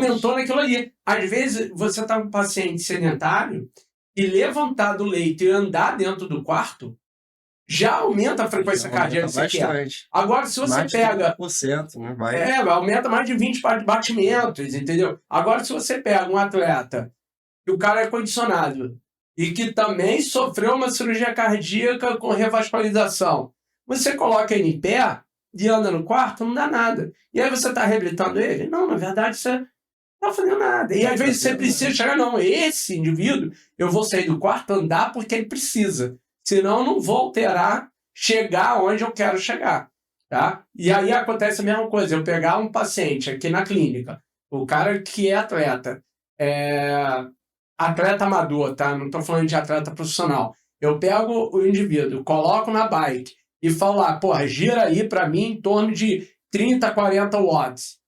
aumentou naquilo ali. Às vezes, você está com um paciente sedentário e levantar do leito e andar dentro do quarto já aumenta a frequência cardíaca que você quer. Agora, se você pega... 30%, né? Aumenta mais de 20 batimentos, entendeu? Agora, se você pega um atleta que o cara é condicionado e que também sofreu uma cirurgia cardíaca com revascularização, você coloca ele em pé e anda no quarto, não dá nada. E aí você está reabilitando ele? Não, na verdade, você não está fazendo nada. E às vezes você precisa chegar, não, esse indivíduo, eu vou sair do quarto, andar porque ele precisa. Senão eu não vou alterar, chegar onde eu quero chegar. Tá? E aí acontece a mesma coisa, eu pegar um paciente aqui na clínica, o cara que é atleta amador, tá? Não estou falando de atleta profissional. Eu pego o indivíduo, coloco na bike e falo lá, porra, gira aí para mim em torno de 30, 40 watts.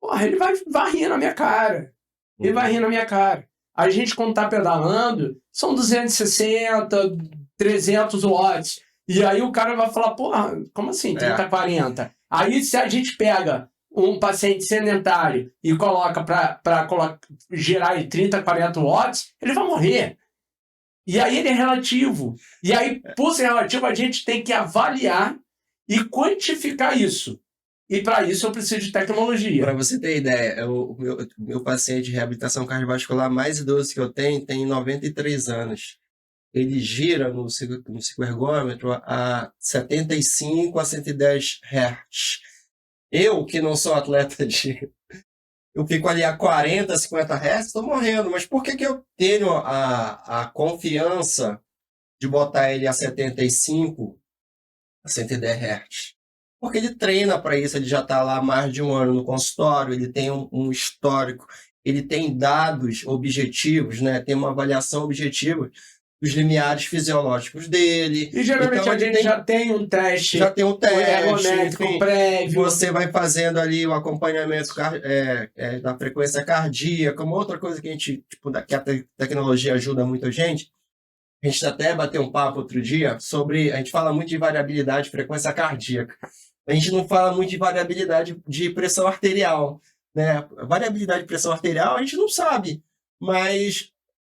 Porra, ele vai rir na minha cara. Ele vai rir na minha cara. A gente, quando tá pedalando, são 260, 300 watts. E aí o cara vai falar, porra, como assim 30, 40? Aí se a gente pega um paciente sedentário e coloca para gerar em 30, 40 watts, ele vai morrer. E aí ele é relativo. E aí, por ser relativo, a gente tem que avaliar e quantificar isso. E para isso eu preciso de tecnologia. Para você ter ideia, o meu paciente de reabilitação cardiovascular mais idoso que eu tenho tem 93 anos. Ele gira no cicloergômetro a 75 a 110 Hz. Eu, que não sou atleta eu fico ali a 40, 50 Hz, estou morrendo. Mas por que eu tenho a confiança de botar ele a 75, a 110 Hz? Porque ele treina para isso, ele já está lá há mais de um ano no consultório, ele tem um histórico, ele tem dados objetivos, né? Tem uma avaliação objetiva dos limiares fisiológicos dele. E geralmente então, a gente já tem um teste. Já tem um teste. Enfim, prévio. Você vai fazendo ali o acompanhamento da frequência cardíaca, uma outra coisa que a gente, que a tecnologia ajuda muito a gente. A gente até bateu um papo outro dia sobre... A gente fala muito de variabilidade de frequência cardíaca. A gente não fala muito de variabilidade de pressão arterial, né? Variabilidade de pressão arterial a gente não sabe, mas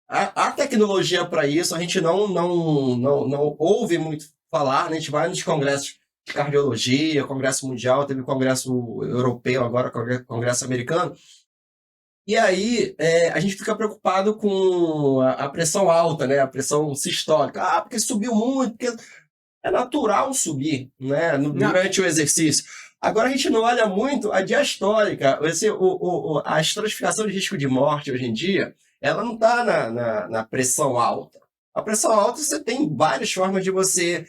a tecnologia para isso a gente não ouve muito falar, né? A gente vai nos congressos de cardiologia, congresso mundial, teve congresso europeu agora, congresso americano, e aí a gente fica preocupado com a pressão alta, né? A pressão sistólica. porque subiu muito, porque... É natural subir, né, durante o exercício. Agora a gente não olha muito a diastólica. A estratificação de risco de morte hoje em dia, ela não está na pressão alta. A pressão alta você tem várias formas de você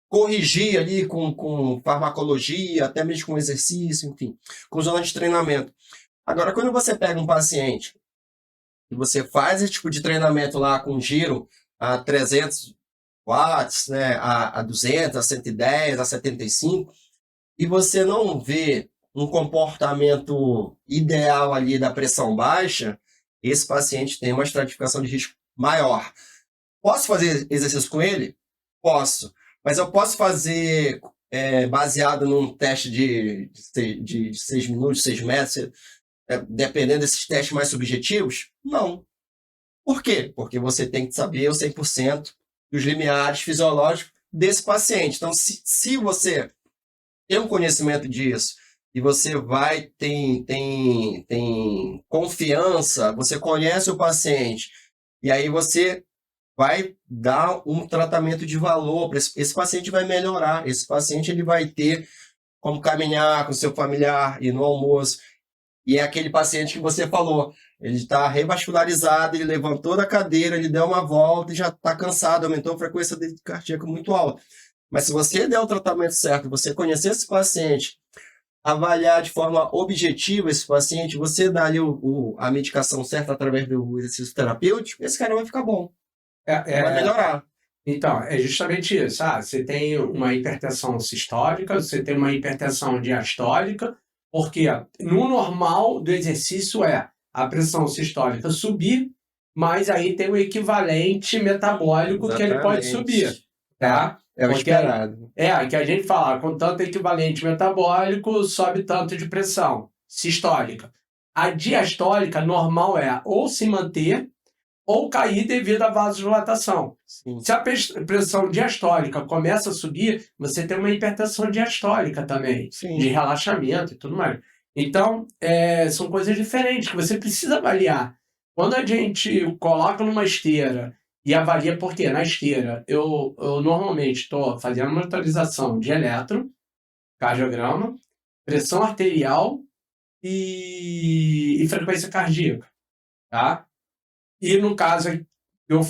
corrigir ali com farmacologia, até mesmo com exercício, enfim, com zona de treinamento. Agora, quando você pega um paciente e você faz esse tipo de treinamento lá com giro a 300 watts, né, a 200, a 110, a 75, e você não vê um comportamento ideal ali da pressão baixa, esse paciente tem uma estratificação de risco maior. Posso fazer exercício com ele? Posso. Mas eu posso fazer baseado num teste de 6 minutos, 6 metros, dependendo desses testes mais subjetivos? Não. Por quê? Porque você tem que saber o 100% dos limiares fisiológicos desse paciente. Então, se você tem um conhecimento disso e você tem confiança, você conhece o paciente, e aí você vai dar um tratamento de valor para esse paciente, vai melhorar. Esse paciente ele vai ter como caminhar com seu familiar, ir no almoço. E é aquele paciente que você falou, ele está revascularizado, ele levantou da cadeira, ele deu uma volta e já está cansado, aumentou a frequência dele cardíaca muito alta. Mas se você der o tratamento certo, você conhecer esse paciente, avaliar de forma objetiva esse paciente, você dá ali a medicação certa através do exercício terapêutico, esse cara vai ficar bom. Vai melhorar. Então, é justamente isso. Você tem uma hipertensão sistólica, você tem uma hipertensão diastólica, porque no normal do exercício a pressão sistólica subir, mas aí tem o equivalente metabólico. Exatamente. Que ele pode subir. Tá? É o esperado. Que a gente fala, com tanto equivalente metabólico, sobe tanto de pressão. sistólica. A diastólica normal é ou se manter ou cair devido à vasodilatação. Sim. Se a pressão diastólica começa a subir, você tem uma hipertensão diastólica também, Sim. de relaxamento e tudo mais. Então, são coisas diferentes que você precisa avaliar. Quando a gente coloca numa esteira e avalia, porque na esteira eu normalmente estou fazendo monitorização de eletrocardiograma, pressão arterial e frequência cardíaca, tá? E no caso que eu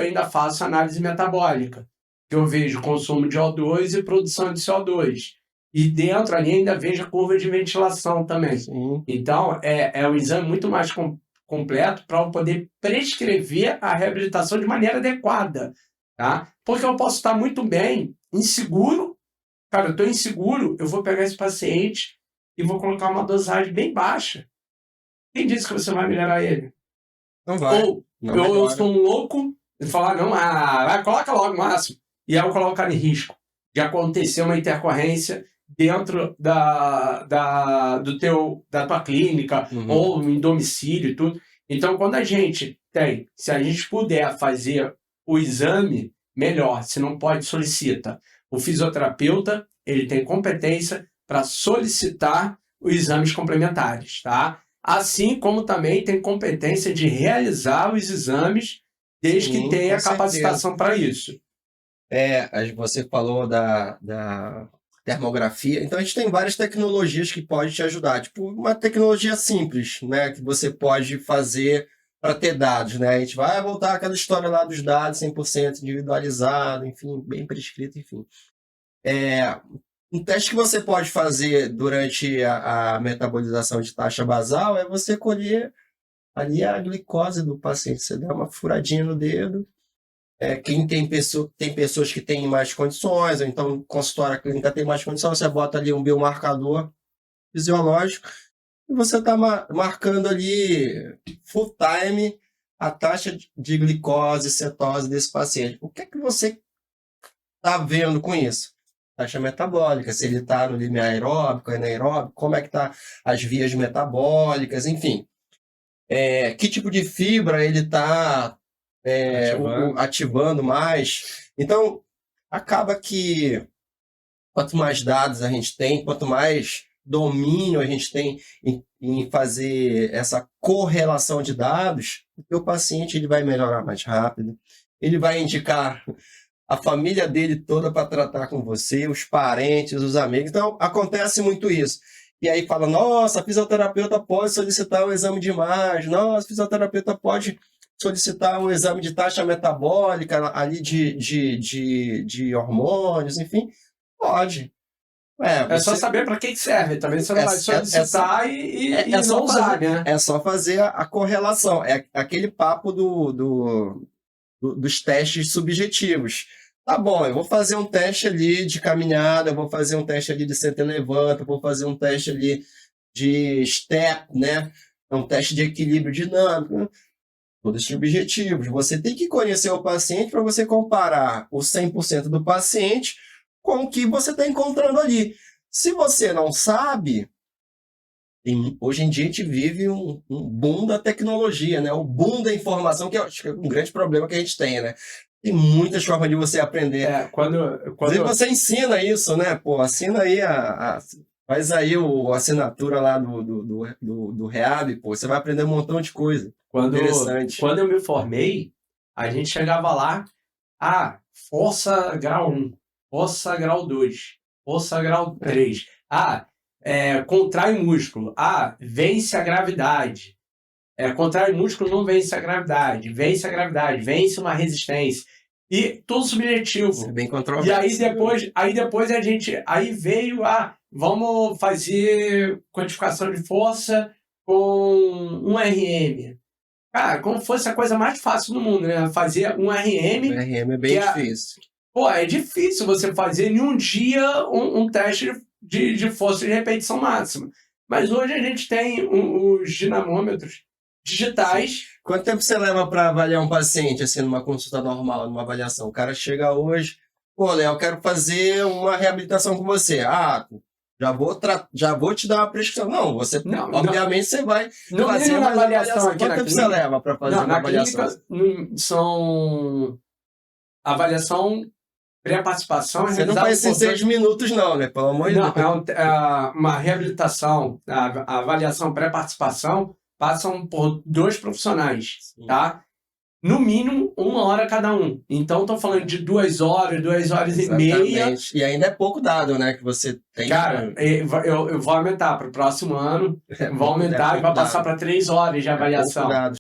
ainda faço análise metabólica, que eu vejo consumo de O2 e produção de CO2. E dentro ali ainda vejo a curva de ventilação também. Sim. Então, é um exame muito mais completo para eu poder prescrever a reabilitação de maneira adequada, tá? Porque eu posso estar muito bem, inseguro. Cara, eu estou inseguro, eu vou pegar esse paciente e vou colocar uma dosagem bem baixa. Quem disse que você vai melhorar ele? Não vai. Ou Não eu melhora. sou um louco e falar, não, vai, coloca logo o máximo. E aí eu colocar em risco de acontecer uma intercorrência dentro da tua clínica ou em domicílio e tudo. Então, quando a gente se a gente puder fazer o exame, melhor. Se não pode, solicita. O fisioterapeuta, ele tem competência para solicitar os exames complementares, tá? Assim como também tem competência de realizar os exames, desde que tenha capacitação para isso. Você falou da termografia, então a gente tem várias tecnologias que podem te ajudar, tipo uma tecnologia simples, né, que você pode fazer para ter dados, né, a gente vai voltar àquela história lá dos dados 100% individualizado, enfim, bem prescrito, enfim. Um teste que você pode fazer durante a metabolização de taxa basal é você colher ali a glicose do paciente, você dá uma furadinha no dedo. Quem tem pessoas que têm mais condições, ou então o consultório clínica tem mais condições, você bota ali um biomarcador fisiológico e você está marcando ali full time a taxa de glicose, cetose desse paciente. O que é que você está vendo com isso? Taxa metabólica, se ele está no limiar aeróbico, anaeróbico, como é que está as vias metabólicas, enfim. Que tipo de fibra ele está ativando mais. Então, acaba que quanto mais dados a gente tem, quanto mais domínio a gente tem em fazer essa correlação de dados, o teu paciente ele vai melhorar mais rápido, ele vai indicar a família dele toda para tratar com você, os parentes, os amigos. Então, acontece muito isso. E aí fala, nossa, a fisioterapeuta pode solicitar um exame de imagem, nossa, a fisioterapeuta pode solicitar um exame de taxa metabólica ali de hormônios, enfim, pode. É só saber para que serve, também você não vai solicitar e não usar, né? É só fazer a correlação, é aquele papo dos testes subjetivos. Tá bom, eu vou fazer um teste ali de caminhada, eu vou fazer um teste ali de senta e levanta, eu vou fazer um teste ali de step, né? Um teste de equilíbrio dinâmico, todos esses objetivos. Você tem que conhecer o paciente para você comparar o 100% do paciente com o que você está encontrando ali. Se você não sabe, hoje em dia a gente vive um boom da tecnologia, né? O boom da informação, que eu acho que é um grande problema que a gente tem, né? Tem muitas formas de você aprender. Quando você ensina isso, né? Pô, assina aí faz aí a assinatura lá do Rehab, pô, você vai aprender um montão de coisa. Interessante. Quando eu me formei, a gente chegava lá, força grau 1, força grau 2, força grau 3. Contrai músculo. Vence a gravidade. Contrai músculo, não vence a gravidade. Vence a gravidade, vence uma resistência. E tudo subjetivo. É bem controverso. E aí depois a gente... Aí veio vamos fazer quantificação de força com um RM. Cara, como fosse a coisa mais fácil do mundo, né? Fazer um RM... O RM é bem difícil. É difícil você fazer em um dia um teste de força de repetição máxima. Mas hoje a gente tem os dinamômetros digitais. Quanto tempo você leva para avaliar um paciente, assim, numa consulta normal, numa avaliação? O cara chega hoje, Léo, eu quero fazer uma reabilitação com você. Já já vou te dar uma prescrição. Não, você, Não, obviamente, você vai no fazer mínimo uma na avaliação aqui Quanto na tempo você clínica. leva para fazer Não, uma na avaliação? clínica são avaliação pré-participação Você não realizada faz esses por 6 minutos, não, né? Pelo amor de Não, Deus. uma reabilitação, a avaliação pré-participação passam por 2 profissionais, Sim. tá? No mínimo, 1 hora cada um. Então, estou falando de 2 horas, 2 horas e meia. Exatamente. E ainda é pouco dado, né? Que você tem. Cara, eu vou aumentar para o próximo ano, vou aumentar e vai passar para 3 horas de avaliação. É pouco dado.